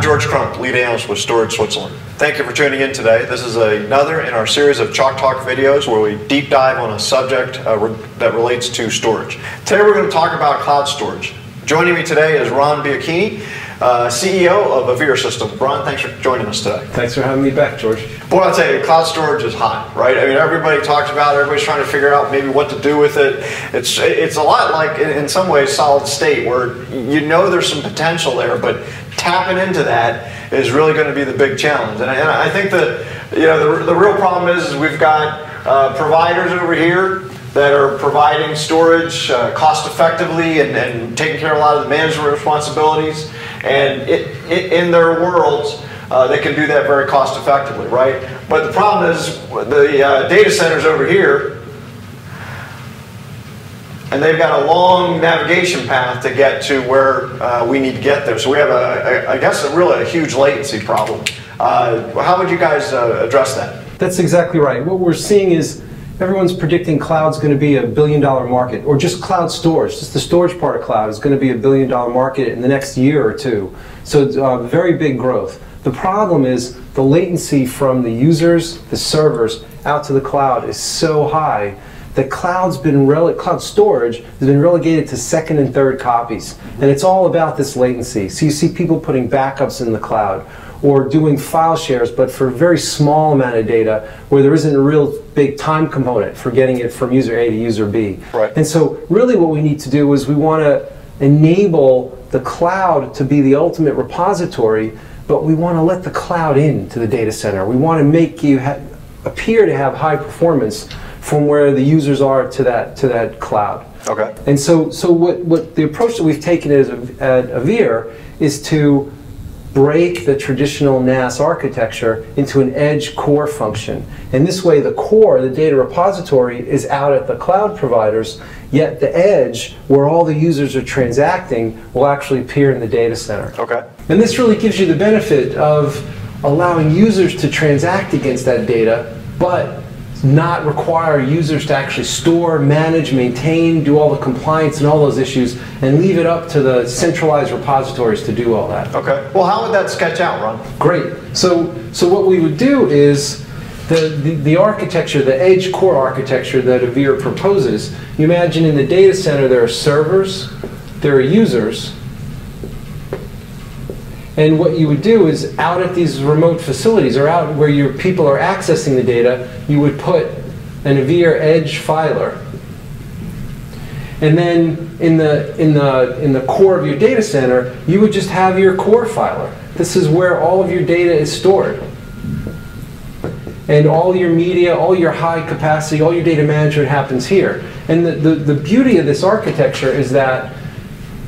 George Crump, lead analyst with Storage Switzerland. Thank you for tuning in today. This is another in our series of Chalk Talk videos where we deep dive on a subject that relates to storage. Today we're going to talk about cloud storage. Joining me today is Ron Bianchini, CEO of Avere Systems. Ron, thanks for joining us today. Thanks for having me back, George. Boy, I'll tell you, cloud storage is hot, right? I mean, everybody talks about it, everybody's trying to figure out maybe what to do with it. It's a lot like, in some ways, solid state, where you know there's some potential there, but tapping into that is really going to be the big challenge. And I think that, you know, the real problem is we've got providers over here that are providing storage cost effectively and taking care of a lot of the management responsibilities. And in their worlds, they can do that very cost effectively, right? But the problem is the data centers over here, and they've got a long navigation path to get to where we need to get there. So we have, I guess, really a huge latency problem. How would you guys address that? That's exactly right. What we're seeing is everyone's predicting cloud's going to be $1 billion market, or just cloud storage, just the storage part of cloud is going to be $1 billion market in the next year or two. So it's very big growth. The problem is the latency from the users, the servers, out to the cloud is so high that cloud storage has been relegated to second and third copies. And it's all about this latency. So you see people putting backups in the cloud, or doing file shares, but for a very small amount of data where there isn't a real big time component for getting it from user A to user B. Right. And so really what we need to do is we want to enable the cloud to be the ultimate repository, but we want to let the cloud into the data center. We want to make you appear to have high performance from where the users are to that cloud. Okay. And so what the approach that we've taken at Avere is to break the traditional NAS architecture into an edge core function. And this way the core, the data repository, is out at the cloud providers, yet the edge, where all the users are transacting, will actually appear in the data center. Okay. And this really gives you the benefit of allowing users to transact against that data, but not require users to actually store, manage, maintain, do all the compliance and all those issues, and leave it up to the centralized repositories to do all that. Okay. Well, how would that sketch out, Ron? Great. So what we would do is the architecture, the edge core architecture that Avere proposes, you imagine in the data center there are servers, there are users, and what you would do is out at these remote facilities, or out where your people are accessing the data, you would put an Avere edge filer. And then in the core of your data center, you would just have your core filer. This is where all of your data is stored. And all your media, all your high capacity, all your data management happens here. And the beauty of this architecture is that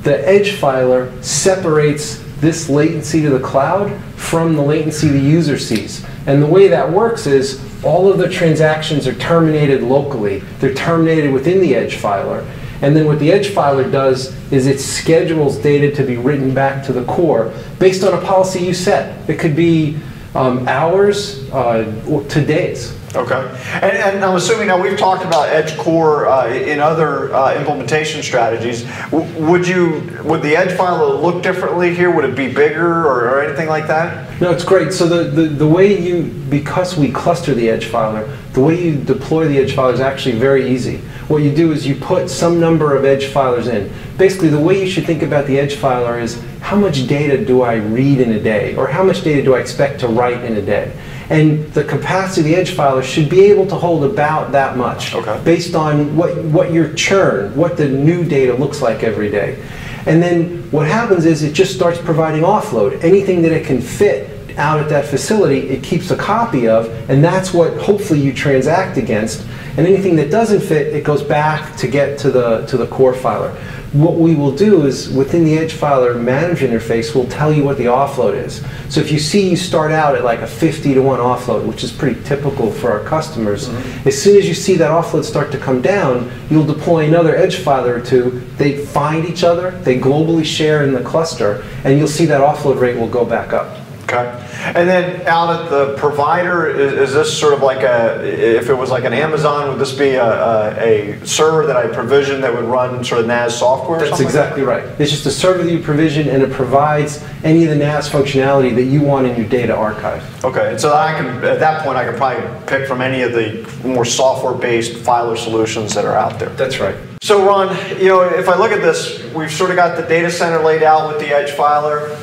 the edge filer separates this latency to the cloud from the latency the user sees. And the way that works is all of the transactions are terminated locally. They're terminated within the edge filer. And then what the edge filer does is it schedules data to be written back to the core based on a policy you set. It could be hours to days. Okay. And I'm assuming now we've talked about edge core in other implementation strategies. Would the edge filer look differently here? Would it be bigger or anything like that? No, it's great. So the way because we cluster the edge filer, the way you deploy the edge filer is actually very easy. What you do is you put some number of edge filers in. Basically, the way you should think about the edge filer is how much data do I read in a day, or how much data do I expect to write in a day? And the capacity of the edge filer should be able to hold about that much, okay, based on what your churn, what the new data looks like every day. And then what happens is it just starts providing offload. Anything that it can fit out at that facility, it keeps a copy of, and that's what hopefully you transact against. And anything that doesn't fit, it goes back to get to the core filer. What we will do is, within the edge filer manage interface, we'll tell you what the offload is. So if you start out at like a 50-to-1 offload, which is pretty typical for our customers, as soon as you see that offload start to come down, you'll deploy another edge filer or two. They find each other, they globally share in the cluster, and you'll see that offload rate will go back up. Okay. And then out at the provider, is this sort of like if it was like an Amazon, would this be a server that I provision that would run sort of NAS software? That's exactly right. It's just a server that you provision, and it provides any of the NAS functionality that you want in your data archive. Okay, and so at that point I can probably pick from any of the more software-based filer solutions that are out there. That's right. So Ron, if I look at this, we've sort of got the data center laid out with the edge filer.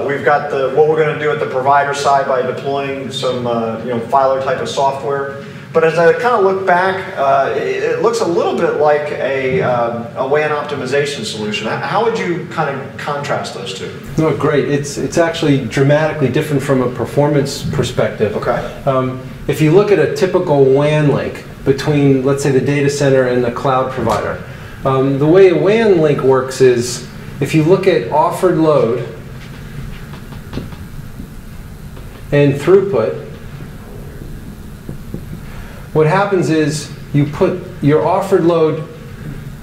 We've got what we're going to do at the provider side by deploying some filer type of software. But as I kind of look back, it looks a little bit like a WAN optimization solution. How would you kind of contrast those two? No, great. It's actually dramatically different from a performance perspective. Okay. If you look at a typical WAN link between, let's say, the data center and the cloud provider, the way a WAN link works is if you look at offered load and throughput, what happens is you put your offered load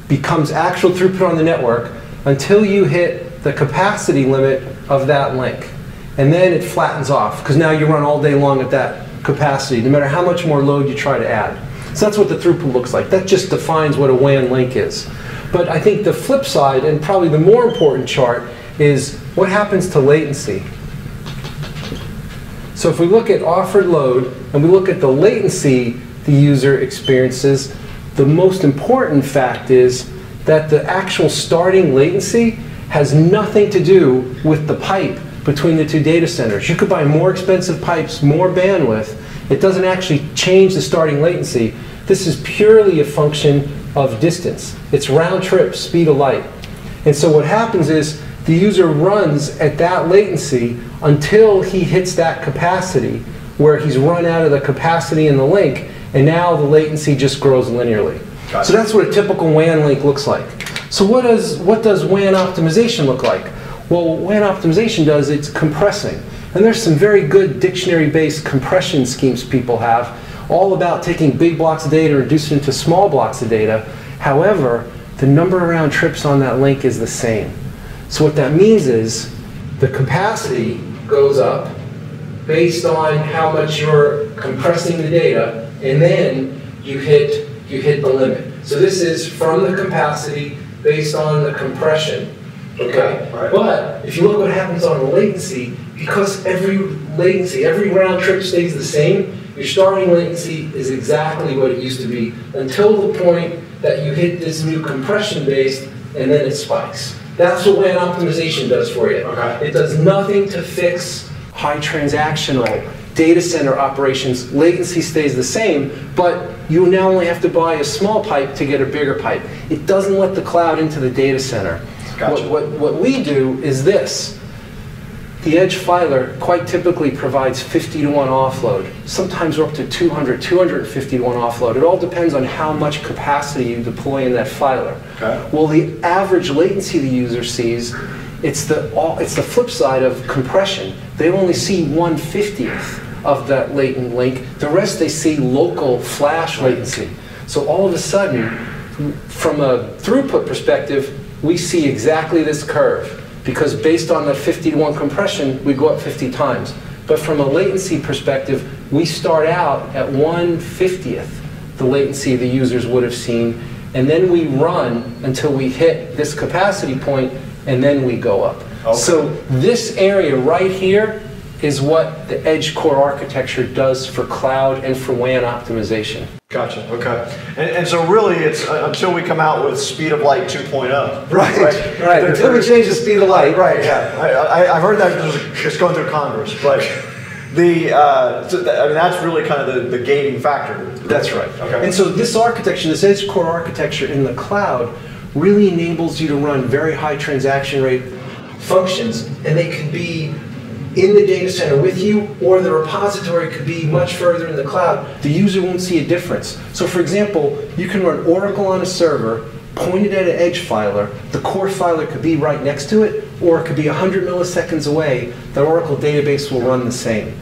becomes actual throughput on the network until you hit the capacity limit of that link. And then it flattens off because now you run all day long at that capacity, no matter how much more load you try to add. So that's what the throughput looks like. That just defines what a WAN link is. But I think the flip side, and probably the more important chart, is what happens to latency. So if we look at offered load and we look at the latency the user experiences, the most important fact is that the actual starting latency has nothing to do with the pipe between the two data centers. You could buy more expensive pipes, more bandwidth. It doesn't actually change the starting latency. This is purely a function of distance. It's round trip, speed of light. And so what happens is the user runs at that latency until he hits that capacity where he's run out of the capacity in the link, and now the latency just grows linearly. Gotcha. So that's what a typical WAN link looks like. So what does WAN optimization look like? Well, what WAN optimization does, it's compressing. And there's some very good dictionary-based compression schemes people have, all about taking big blocks of data and reducing it into small blocks of data. However, the number of round trips on that link is the same. So what that means is the capacity goes up based on how much you're compressing the data, and then you hit the limit. So this is from the capacity based on the compression. Okay, right. But if you look what happens on the latency, because every round trip stays the same, your starting latency is exactly what it used to be until the point that you hit this new compression base, and then it spikes. That's what WAN optimization does for you. Okay. It does nothing to fix high transactional data center operations. Latency stays the same, but you now only have to buy a small pipe to get a bigger pipe. It doesn't let the cloud into the data center. Gotcha. What we do is this. The edge filer quite typically provides 50 to 1 offload. Sometimes we're up to 200, 250 to 1 offload. It all depends on how much capacity you deploy in that filer. Okay. Well, the average latency the user sees, it's the flip side of compression. They only see 1/50th of that latent link. The rest they see local flash latency. So all of a sudden, from a throughput perspective, we see exactly this curve. Because based on that 50 to 1 compression, we go up 50 times. But from a latency perspective, we start out at 1/50th the latency the users would have seen, and then we run until we hit this capacity point, and then we go up. Okay. So this area right here is what the edge core architecture does for cloud and for WAN optimization. Gotcha, okay. And so really it's until we come out with speed of light 2.0. Right. Until we change the speed of light. Right, yeah. I've heard that it's going through Congress, but that's really kind of the gating factor. That's right. Okay. And so this architecture, this edge core architecture in the cloud really enables you to run very high transaction rate functions, and they could be in the data center with you, or the repository could be much further in the cloud. The user won't see a difference. So for example, you can run Oracle on a server, pointed at an edge filer. The core filer could be right next to it, or it could be 100 milliseconds away. The Oracle database will run the same.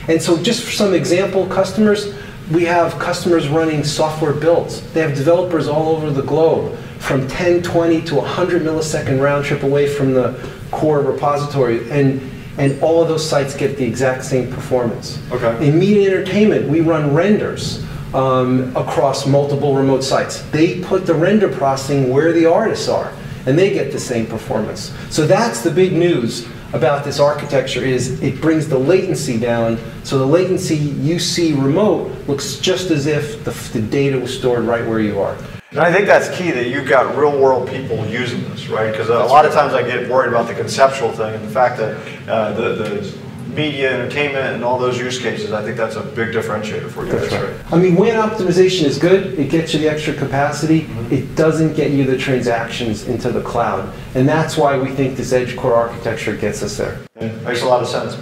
And so just for some example customers, we have customers running software builds. They have developers all over the globe, from 10, 20 to 100 millisecond round trip away from the core repository. And and all of those sites get the exact same performance. Okay. In media entertainment, we run renders across multiple remote sites. They put the render processing where the artists are, and they get the same performance. So that's the big news about this architecture, is it brings the latency down, so the latency you see remote looks just as if the data was stored right where you are. And I think that's key, that you've got real world people using this, right? Because a lot of times I get worried about the conceptual thing and the fact that the media, entertainment, and all those use cases, I think that's a big differentiator for you guys, right? I mean, WAN optimization is good. It gets you the extra capacity. It doesn't get you the transactions into the cloud. And that's why we think this edge core architecture gets us there. It makes a lot of sense.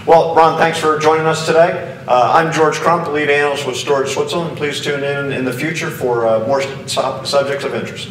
Well, Ron, thanks for joining us today. I'm George Crump, lead analyst with Storage Switzerland. Please tune in the future for more subjects of interest.